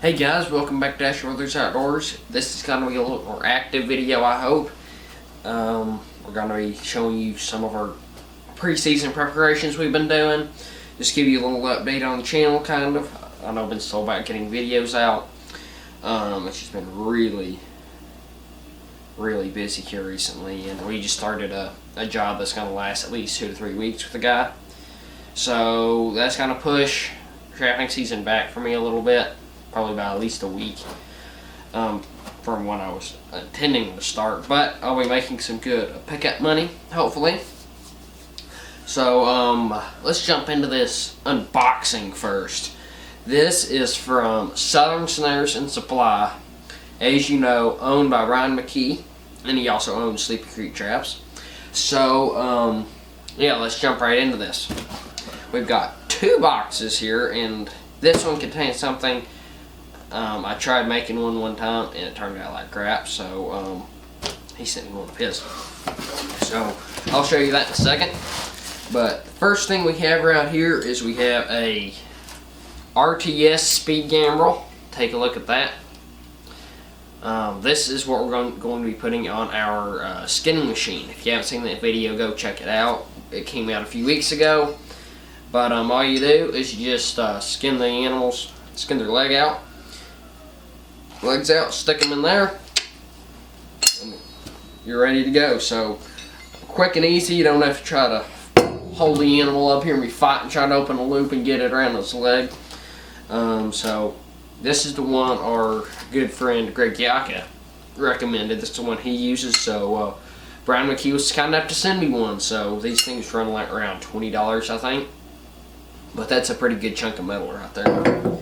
Hey guys, welcome back to Dash Brothers Outdoors. This is going to be a little more active video, I hope. We're going to be showing you some of our pre-season preparations we've been doing. Just give you a little update on the channel, kind of. I know I've been slow about getting videos out. It's just been really busy here recently, and we just started a job that's going to last at least 2 to 3 weeks with the guy. So that's going to push trapping season back for me a little bit. Probably about at least a week from when I was intending to start, but I'll be making some good pickup money, hopefully. So let's jump into this unboxing first. This is from Southern Snares and Supply, as you know, owned by Ryan McKee, and he also owns Sleepy Creek Traps. So yeah, let's jump right into this. We've got 2 boxes here, and this one contains something. I tried making one time and it turned out like crap, so he sent me one of his. So I'll show you that in a second. But the first thing we have around here is we have a RTS speed gambrel. Take a look at that. This is what we're going to be putting on our skinning machine. If you haven't seen that video, go check it out. It came out a few weeks ago. But all you do is you just skin the animals, skin their legs out, stick them in there, and you're ready to go. So quick and easy. You don't have to try to hold the animal up here and be fighting trying to open a loop and get it around its leg. So this is the one our good friend Greg Yaka recommended. This is the one he uses. So Brian McKee was kind enough to send me one. So these things run like around $20, I think. But that's a pretty good chunk of metal right there.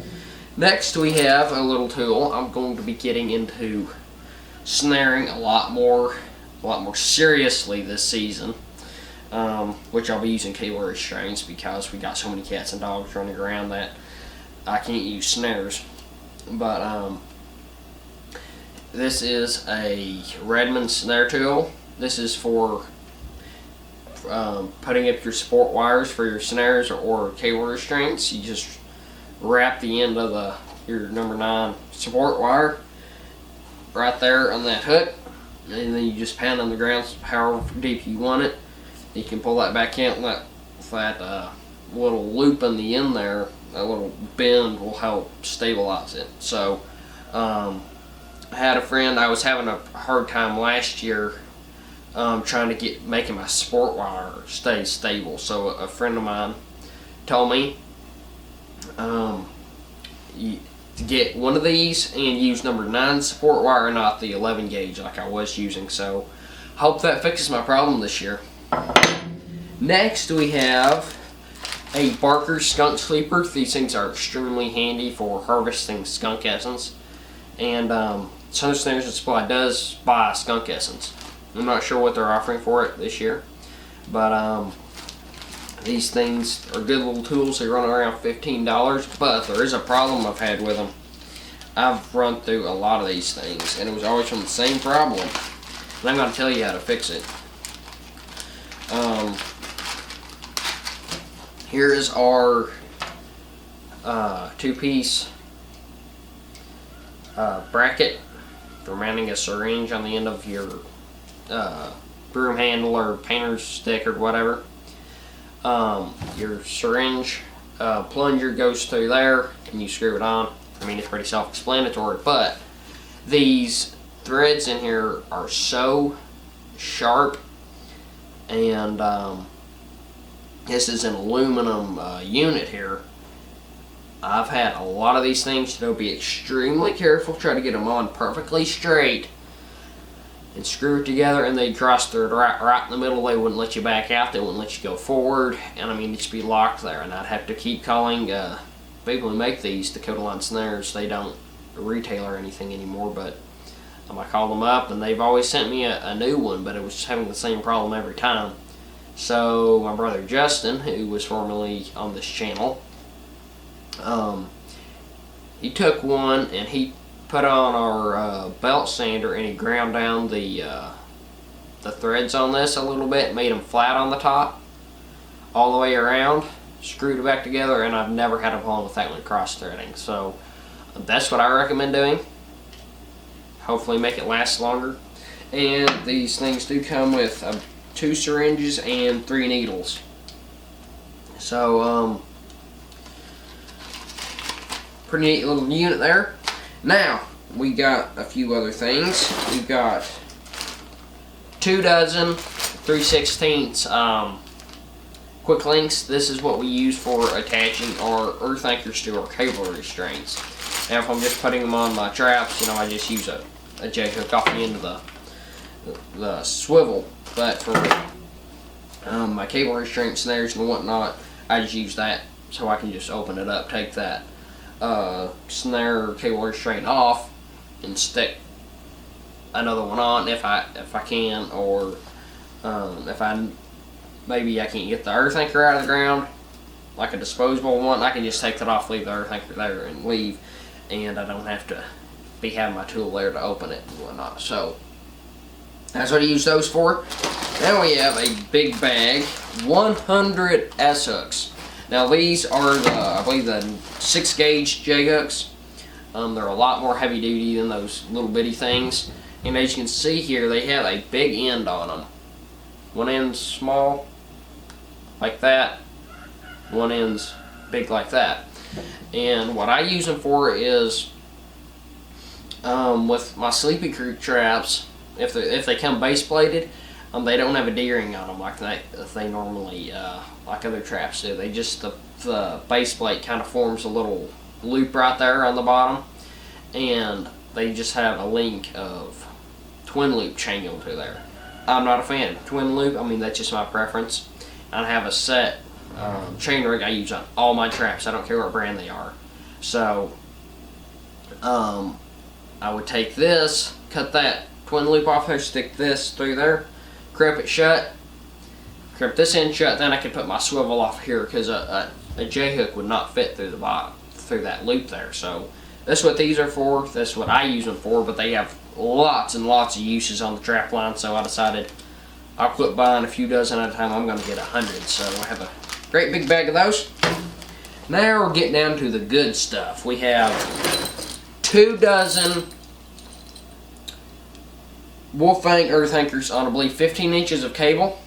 Next we have a little tool. I'm going to be getting into snaring a lot more seriously this season, which I'll be using cable restraints because we got so many cats and dogs running around that I can't use snares. But this is a Redmond snare tool. This is for putting up your support wires for your snares or cable restraints. You just wrap the end of your number 9 support wire right there on that hook, and then you just pound on the ground however deep you want it. You can pull that back out, and that little loop in the end there, that little bend will help stabilize it. So I had a friend, I was having a hard time last year trying to making my support wire stay stable. So a friend of mine told me to get one of these and use number 9 support wire, not the 11 gauge like I was using. So hope that fixes my problem this year. Next we have a Barker skunk sleeper. These things are extremely handy for harvesting skunk essence, and Southern Snares and Supply does buy skunk essence. I'm not sure what they're offering for it this year, but these things are good little tools. They run around $15, but there is a problem I've had with them. I've run through a lot of these things, and it was always from the same problem, and I'm going to tell you how to fix it. Here is our 2-piece bracket for mounting a syringe on the end of your broom handle or painter's stick or whatever. Your syringe plunger goes through there and you screw it on. I mean, it's pretty self-explanatory, but these threads in here are so sharp, and this is an aluminum unit here. I've had a lot of these things, so be extremely careful. Try to get them on perfectly straight and screw it together, and they cross through it right in the middle. They wouldn't let you back out, they wouldn't let you go forward, and I mean, you'd just be locked there. And I'd have to keep calling people who make these, Dakota Line Snares. They don't retail or anything anymore, but I called them up and they've always sent me a new one, but it was having the same problem every time. So my brother Justin, who was formerly on this channel, he took one and he put on our belt sander, and he ground down the threads on this a little bit, made them flat on the top all the way around, screwed it back together, and I've never had a problem with that one cross threading. So That's what I recommend doing. Hopefully make it last longer. And these things do come with 2 syringes and 3 needles. So, pretty neat little unit there. Now, we got a few other things. We've got 2 dozen 3/16 quick links. This is what we use for attaching our earth anchors to our cable restraints. Now, if I'm just putting them on my traps, you know, I just use a J hook off the end of the swivel. But for my cable restraint snares and whatnot, I just use that so I can just open it up, take that snare or cable restraint off, and stick another one on if I can, or if maybe I can't get the earth anchor out of the ground, like a disposable one, I can just take that off, leave the earth anchor there, and leave, and I don't have to be having my tool there to open it and whatnot. So that's what I use those for. Now we have a big bag, 100 S hooks. Now these are I believe the 6 gauge J hooks. They're a lot more heavy duty than those little bitty things. And as you can see here, they have a big end on them. One end's small, like that. One end's big like that. And what I use them for is, with my Sleepy Creek traps, if they come base plated, they don't have a D-ring on them like they normally, like other traps do. They just, the base plate kind of forms a little loop right there on the bottom, and they just have a link of twin loop chain to there. I'm not a fan of twin loop. I mean, that's just my preference. I have a set chain ring I use on all my traps. I don't care what brand they are. So I would take this, cut that twin loop off there, stick this through there, crimp it shut, crimp this end shut, then I can put my swivel off here, because a J hook would not fit through the bottom, through that loop there. So that's what these are for. That's what I use them for, but they have lots and lots of uses on the trap line, so I decided I'll quit buying a few dozen at a time. I'm going to get 100, so I have a great big bag of those. Now we're getting down to the good stuff. We have 2 dozen Wolfang earth anchors on, I believe, 15 inches of cable.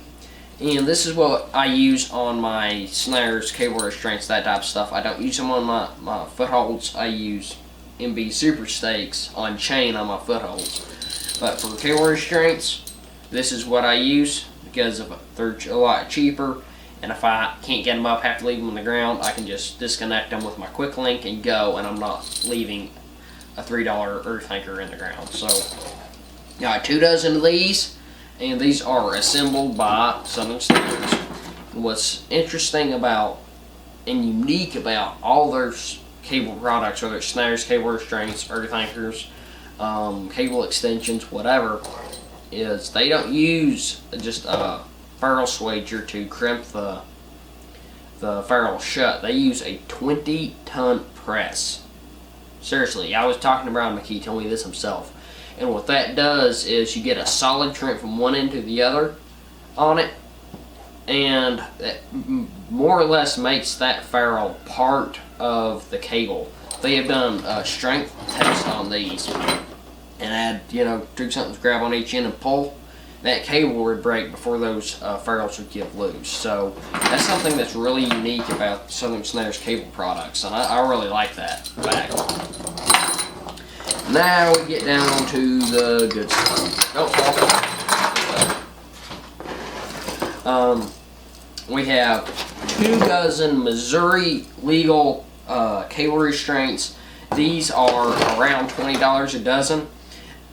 And this is what I use on my snares, cable restraints, that type of stuff. I don't use them on my footholds. I use MB Super Stakes on chain on my footholds. But for cable restraints, this is what I use, because they're a lot cheaper. And if I can't get them up, have to leave them on the ground, I can just disconnect them with my quick link and go, and I'm not leaving a $3 earth anchor in the ground. So got 2 dozen of these, and these are assembled by Southern Snares. What's interesting about and unique about all their cable products, whether it's snares, cable restraints, earth anchors, cable extensions, whatever, is they don't use just a ferrule swager to crimp the ferrule shut. They use a 20-ton press. Seriously, I was talking to Brian McKee, told me this himself. And what that does is you get a solid trim from one end to the other on it, and that more or less makes that ferrule part of the cable. They have done a strength test on these, and had, you know, do something to grab on each end and pull. That cable would break before those ferrules would get loose. So that's something that's really unique about Southern Snares cable products, and I really like that fact. Now we get down to the good stuff. Don't fall. We have 2 dozen Missouri legal cable restraints. These are around $20 a dozen,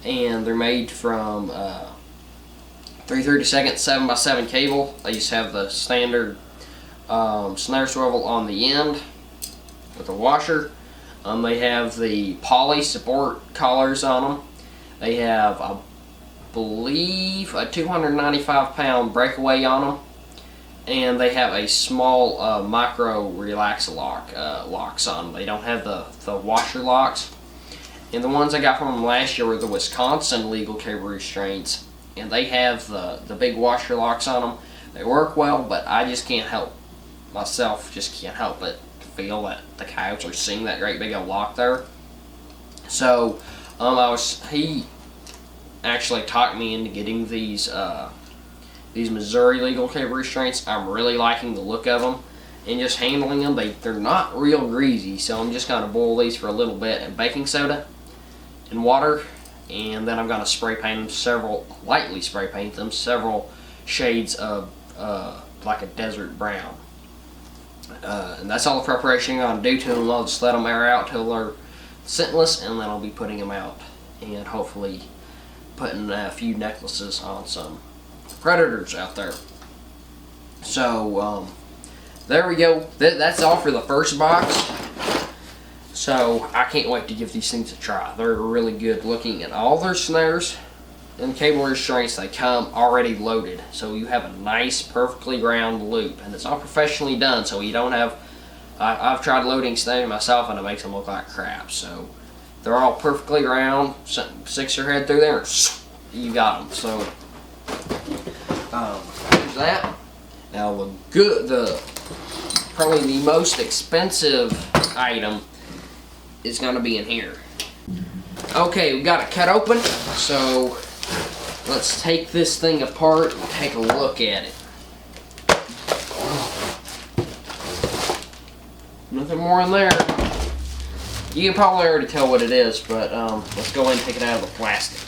and they're made from 3/32 7x7 cable. They just have the standard snare swivel on the end with a washer. They have the poly support collars on them. They have, I believe, a 295-pound breakaway on them, and they have a small micro relax locks on them. They don't have the washer locks. And the ones I got from them last year were the Wisconsin legal cable restraints, and they have the big washer locks on them. They work well, but I just can't help myself, just can't help but feel that the coyotes are seeing that great big old lock there. So he actually talked me into getting these Missouri legal cable restraints. I'm really liking the look of them, and just handling them. They're not real greasy, so I'm just gonna boil these for a little bit in baking soda and water, and then I'm gonna spray paint them lightly spray paint them several shades of like a desert brown. And that's all the preparation I'm gonna do to them. I'll just let them air out till they're scentless, and then I'll be putting them out and hopefully putting a few necklaces on some predators out there. So there we go. That's all for the first box. So I can't wait to give these things a try. They're really good looking, and all their snares and cable restraints, they come already loaded, so you have a nice perfectly round loop, and it's all professionally done, so you don't have I've tried loading snares myself and it makes them look like crap. So they're all perfectly round. Sticks your head through there and you got them. So there's that. Now probably the most expensive item is going to be in here. Okay, we got it cut open, so let's take this thing apart and take a look at it. Nothing more in there. You can probably already tell what it is, but let's go ahead and take it out of the plastic.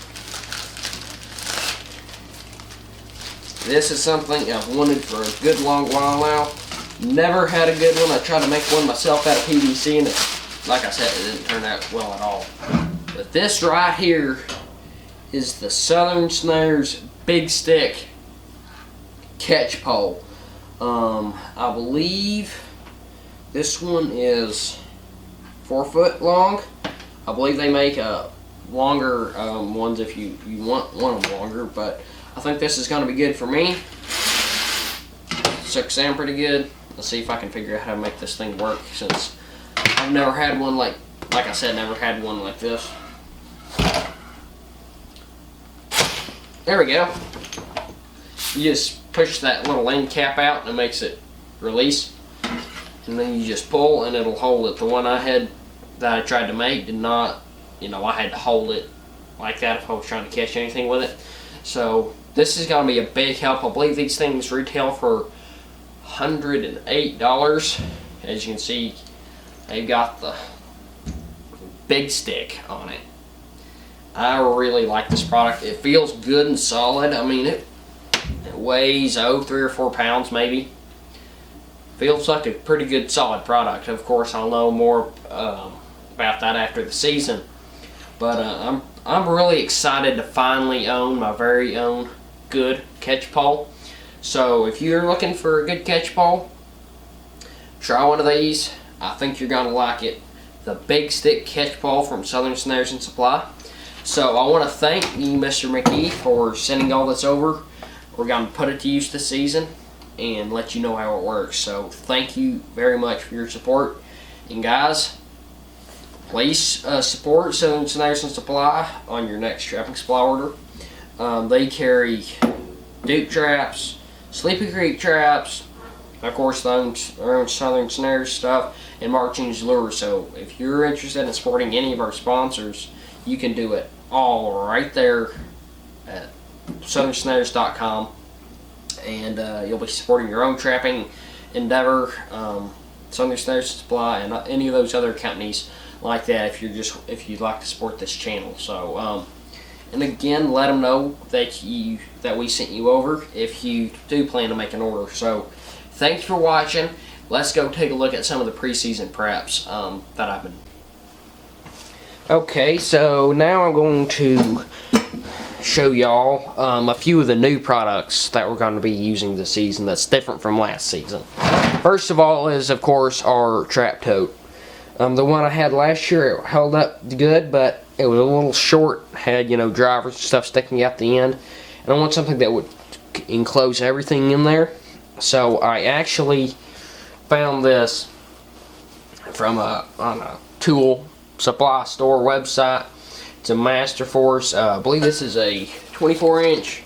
This is something I've wanted for a good long while now. Never had a good one. I tried to make one myself out of PVC, and like I said, it didn't turn out well at all. But this right here is the Southern Snares Big Stick Catch Pole. I believe this one is 4 foot long. I believe they make longer ones if you want them longer, but I think this is going to be good for me. Sticks sound pretty good. Let's see if I can figure out how to make this thing work, since I've never had one like I said, never had one like this. There we go. You just push that little end cap out and it makes it release. And then you just pull and it'll hold it. The one that I tried to make did not, I had to hold it like that if I was trying to catch anything with it. So this is going to be a big help. I believe these things retail for $108. As you can see, they've got the big stick on it. I really like this product. It feels good and solid. I mean, it weighs 3 or 4 pounds maybe. Feels like a pretty good solid product. Of course, I'll know more about that after the season. But I'm really excited to finally own my very own good catch pole. So if you're looking for a good catch pole, try one of these. I think you're gonna like it. The Big Stick Catch Pole from Southern Snares and Supply. So I want to thank you, Mr. McKee, for sending all this over. We're going to put it to use this season and let you know how it works. So thank you very much for your support. And guys, please support Southern Snares and Supply on your next trapping supply order. They carry Goe traps, Sleepy Creek traps, of course their own Southern Snares stuff, and Martin's lures. So if you're interested in supporting any of our sponsors, you can do it all right there at southernsnares.com, and you'll be supporting your own trapping endeavor, Southern Snares Supply, and any of those other companies like that if you'd like to support this channel. So and again, let them know that we sent you over if you do plan to make an order. So thanks for watching. Let's go take a look at some of the preseason preps that I've been. Okay, so now I'm going to show y'all a few of the new products that we're going to be using this season that's different from last season. First of all is, of course, our trap tote. The one I had last year, it held up good, but it was a little short, had, drivers and stuff sticking out the end. And I want something that would enclose everything in there. So I actually found this from on a tool supply store website. It's a Master Force. I believe this is a 24-inch.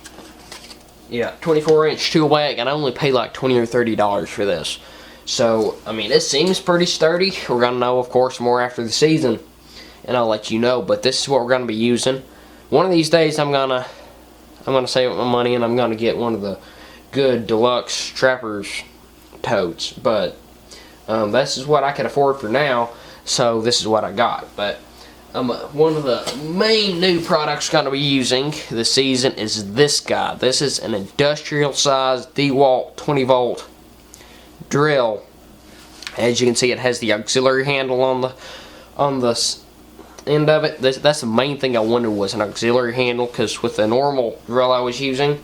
Yeah, 24-inch tool bag, and I only paid like $20 or $30 for this. So, I mean, it seems pretty sturdy. We're gonna know, of course, more after the season. and I'll let you know. But this is what we're gonna be using. One of these days, I'm gonna save up my money and I'm gonna get one of the good deluxe trappers totes. But this is what I can afford for now, so this is what I got. But one of the main new products I'm going to be using this season is this guy. This is an industrial size DeWalt 20 volt drill. As you can see, it has the auxiliary handle on the end of it. That's the main thing I wanted, was an auxiliary handle, because with the normal drill I was using,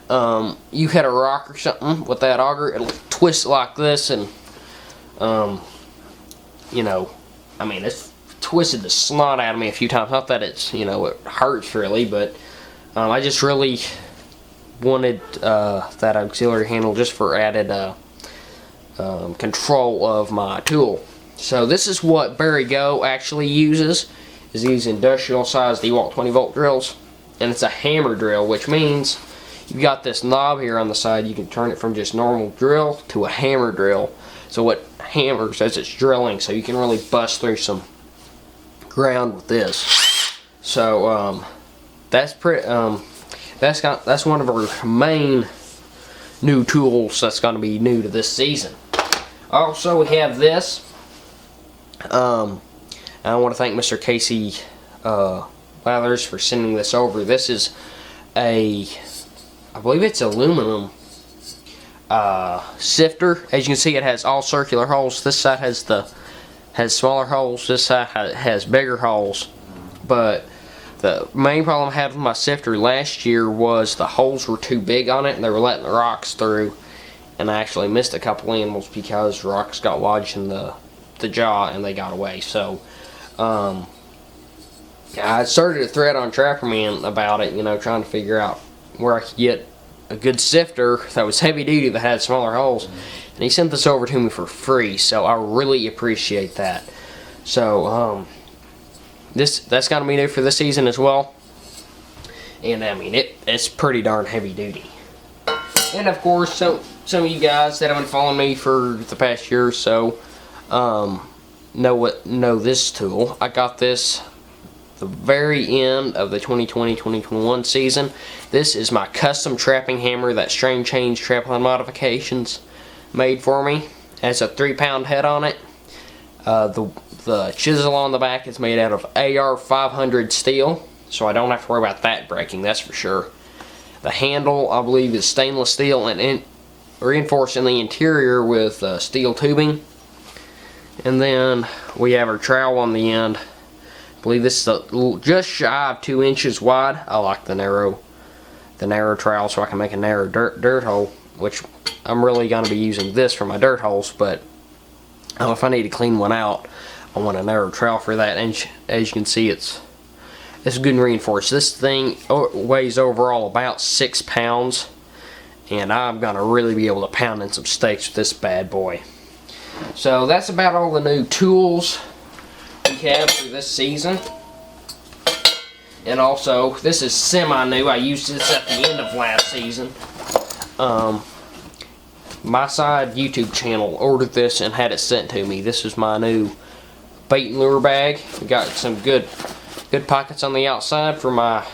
you had a rock or something with that auger, it'll twist like this, and you know, I mean, it's twisted the snot out of me a few times. Not that it's, you know, it hurts really, but I just really wanted that auxiliary handle just for added control of my tool. So this is what Barry Goe actually uses, is these industrial size DeWalt 20 volt drills, and it's a hammer drill, which means you've got this knob here on the side. You can turn it from just normal drill to a hammer drill. So it hammers as it's drilling, so you can really bust through some ground with this. So that's one of our main new tools that's going to be new to this season. Also, we have this. I want to thank Mr. Casey Lathers for sending this over. This is I believe it's aluminum sifter. As you can see, it has all circular holes. This side has smaller holes. This side has bigger holes. But the main problem I had with my sifter last year was the holes were too big on it, and they were letting the rocks through, and I actually missed a couple animals because rocks got lodged in the jaw and they got away. So I started a thread on Trapperman about it, you know, trying to figure out where I could get a good sifter that was heavy duty that had smaller holes, and he sent this over to me for free, so I really appreciate that. So that's gonna be new for this season as well, and I mean it's pretty darn heavy duty. And of course, some of you guys that have been following me for the past year or so know this tool. I got this the very end of the 2020-2021 season. This is my custom trapping hammer that String Change Trapline Modifications made for me. It has a 3-pound head on it. The chisel on the back is made out of AR 500 steel, so I don't have to worry about that breaking, that's for sure. The handle, I believe, is stainless steel and reinforced in the interior with steel tubing. And then we have our trowel on the end. I believe this is just shy of 2 inches wide. I like the narrow trowel so I can make a narrow dirt hole, which I'm really going to be using this for my dirt holes, but if I need to clean one out, I want a narrow trowel for that. And as you can see, it's good and reinforced. This thing weighs overall about 6 pounds, and I'm going to really be able to pound in some steaks with this bad boy. So that's about all the new tools we have for this season. And also, this is semi-new. I used this at the end of last season. My side YouTube channel ordered this and had it sent to me. This is my new bait and lure bag. We got some good pockets on the outside for my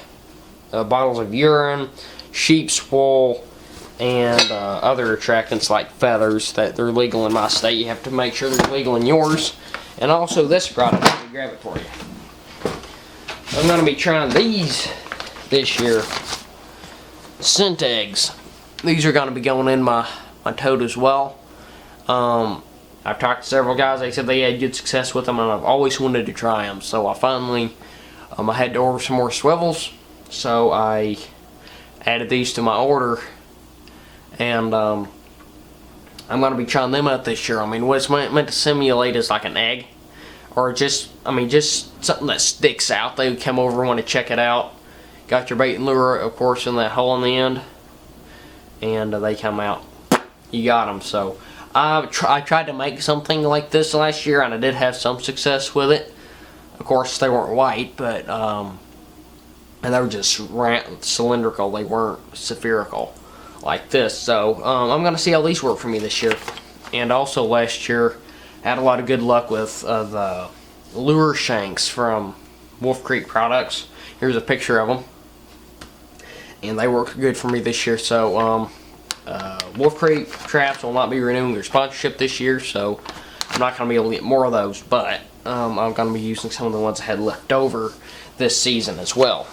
bottles of urine, sheep's wool, and other attractants like feathers that they're legal in my state. You have to make sure they're legal in yours. And also this product, let me grab it for you. I'm going to be trying these this year. Scent eggs. These are going to be going in my tote as well. I've talked to several guys. They said they had good success with them, and I've always wanted to try them. So I finally, I had to order some more swivels. So I added these to my order, and I'm going to be trying them out this year. I mean, what it's meant to simulate is like an egg, or just something that sticks out. They would come over and want to check it out. Got your bait and lure, of course, in that hole in the end, and they come out. You got them. So I tried to make something like this last year, and I did have some success with it. Of course, they weren't white, but and they were just cylindrical. They weren't spherical like this. So I'm going to see how these work for me this year. And also last year, I had a lot of good luck with the lure shanks from Wolf Creek Products. Here's a picture of them, and they worked good for me this year. So Wolf Creek Traps will not be renewing their sponsorship this year, so I'm not going to be able to get more of those, but I'm going to be using some of the ones I had left over this season as well.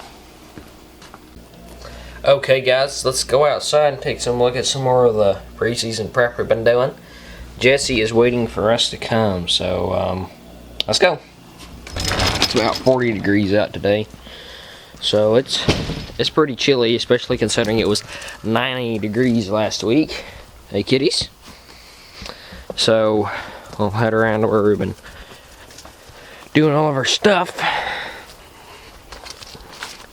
Okay guys, let's go outside and take some look at some more of the preseason prep we've been doing. Jesse is waiting for us to come, so let's go. It's about 40 degrees out today, so it's pretty chilly, especially considering it was 90 degrees last week. Hey kitties. So we'll head around to where we've been doing all of our stuff.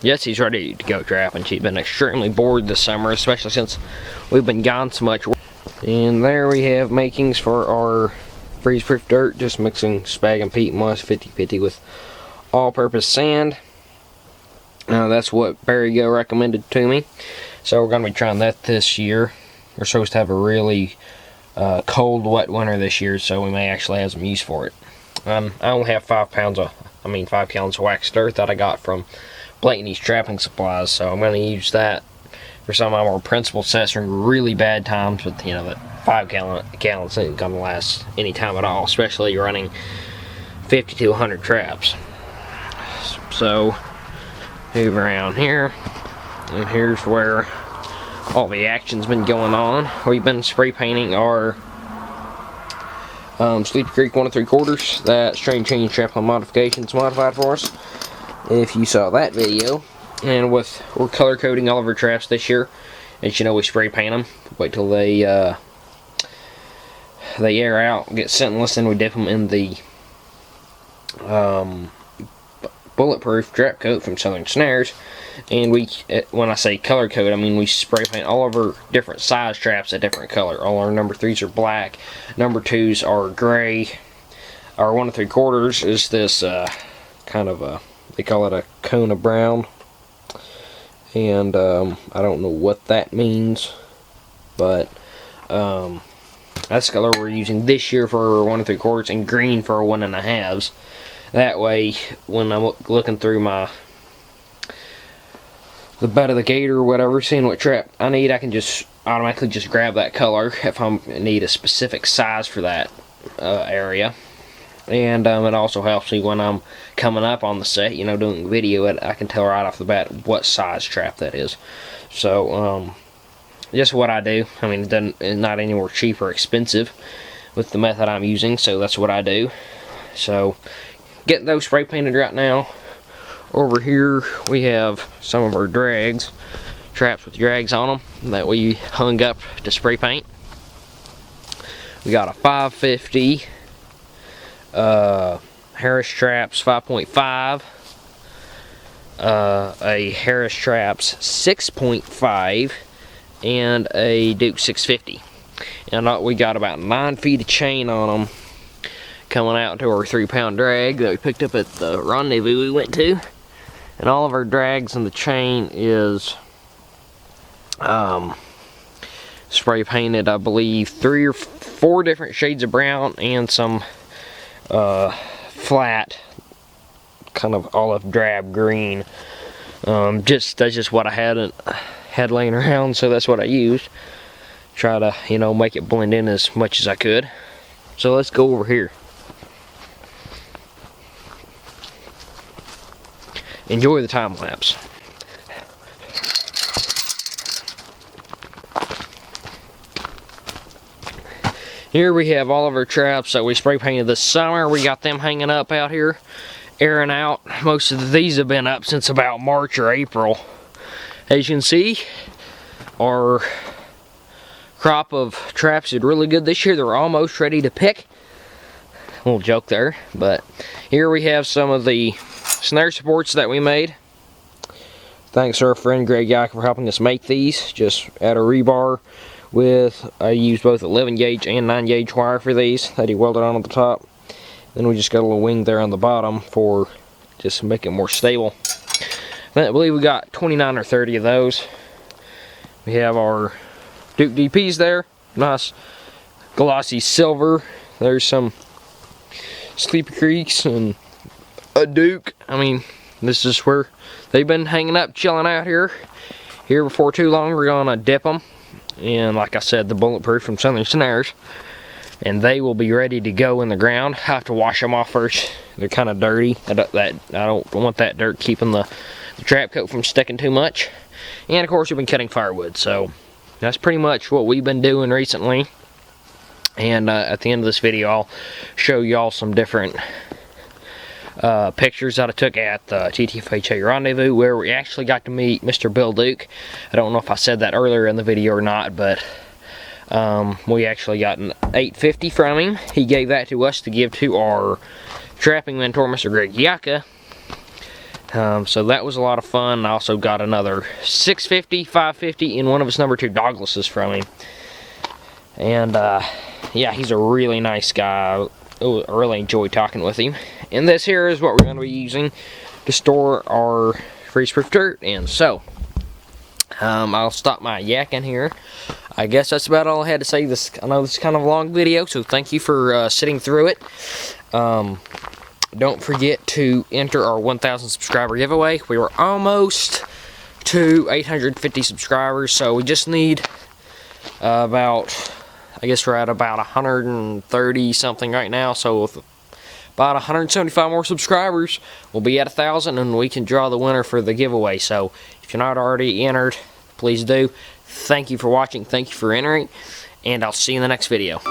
Jesse's ready to go trapping. She's been extremely bored this summer, especially since we've been gone so much. And there we have makings for our freeze-proof dirt, just mixing spag and peat moss 50-50 with all-purpose sand. That's what Barry Goe recommended to me, so we're going to be trying that this year. We're supposed to have a really cold, wet winter this year, so we may actually have some use for it. I only have 5 gallons of waxed dirt that I got from Blakeley's trapping supplies, so I'm going to use that for some of my more principal sets during really bad times. But you know, that 5 gallons isn't going to last any time at all, especially running 50 to 100 traps. So move around here, and here's where all the action's been going on. We've been spray painting our Sleepy Creek 1 3/4 that Strain Change Trapline Modifications modified for us, if you saw that video. And we're color coding all of our traps this year. As you know, we spray paint them, wait till they air out, get scentless, and we dip them in the bulletproof trap coat from Southern Snares. And when I say color code, I mean we spray paint all of our different size traps a different color. All our number 3s are black, number 2s are gray. Our 1 3/4 is this kind of a, they call it a Kona brown, and I don't know what that means, but that's the color we're using this year for our 1 3/4, and green for our 1 1/2s. That way, when I'm looking through the bed of the gator or whatever, seeing what trap I need, I can just automatically just grab that color if I need a specific size for that area. And it also helps me when I'm coming up on the set, you know, doing the video, I can tell right off the bat what size trap that is. So just what I do. I mean, it's not any more cheap or expensive with the method I'm using, so that's what I do. So getting those spray painted right now. Over here we have some of our drags, traps with drags on them that we hung up to spray paint. We got a 550 Harris Traps 5.5, a Harris Traps 6.5, and a Duke 650. And we got about 9 feet of chain on them coming out to our 3-pound drag that we picked up at the Rendezvous we went to. And all of our drags and the chain is spray painted, I believe, 3 or 4 different shades of brown and some flat kind of olive drab green. That's just what I had laying around, so that's what I used. Try to, you know, make it blend in as much as I could. So let's go over here. Enjoy the time lapse. Here we have all of our traps that we spray painted this summer. We got them hanging up out here, airing out. Most of these have been up since about March or April. As you can see, our crop of traps did really good this year. They're almost ready to pick. A little joke there, but here we have some of the snare supports that we made. Thanks to our friend Greg Yack for helping us make these. Just add a rebar with, I used both 11 gauge and 9 gauge wire for these that he welded on the top. Then we just got a little wing there on the bottom for just make it more stable. I believe we got 29 or 30 of those. We have our Duke DPs there, nice glossy silver. There's some Sleepy Creeks and a Duke. I mean, this is where they've been hanging up, chilling out here. Here before too long, we're gonna dip them. And like I said, the bulletproof from Southern Snares. And they will be ready to go in the ground. I have to wash them off first. They're kind of dirty. I don't want that dirt keeping the trap coat from sticking too much. And of course, we've been cutting firewood. So that's pretty much what we've been doing recently. And at the end of this video, I'll show y'all some different pictures that I took at the TTFHA Rendezvous, where we actually got to meet Mr. Bill Duke. I don't know if I said that earlier in the video or not, but we actually got an 850 from him. He gave that to us to give to our trapping mentor, Mr. Greg Yaka. So that was a lot of fun. I also got another 650, 550, and one of his number 2 Douglases from him. And yeah, he's a really nice guy. I really enjoyed talking with him. And this here is what we're going to be using to store our freeze-proof dirt in. So I'll stop my yakking here. I guess that's about all I had to say. I know this is kind of a long video, so thank you for sitting through it. Don't forget to enter our 1,000 subscriber giveaway. We were almost to 850 subscribers, so we just need about, I guess we're at about 130 something right now, so with about 175 more subscribers, we'll be at 1,000 and we can draw the winner for the giveaway. So if you're not already entered, please do. Thank you for watching, thank you for entering, and I'll see you in the next video.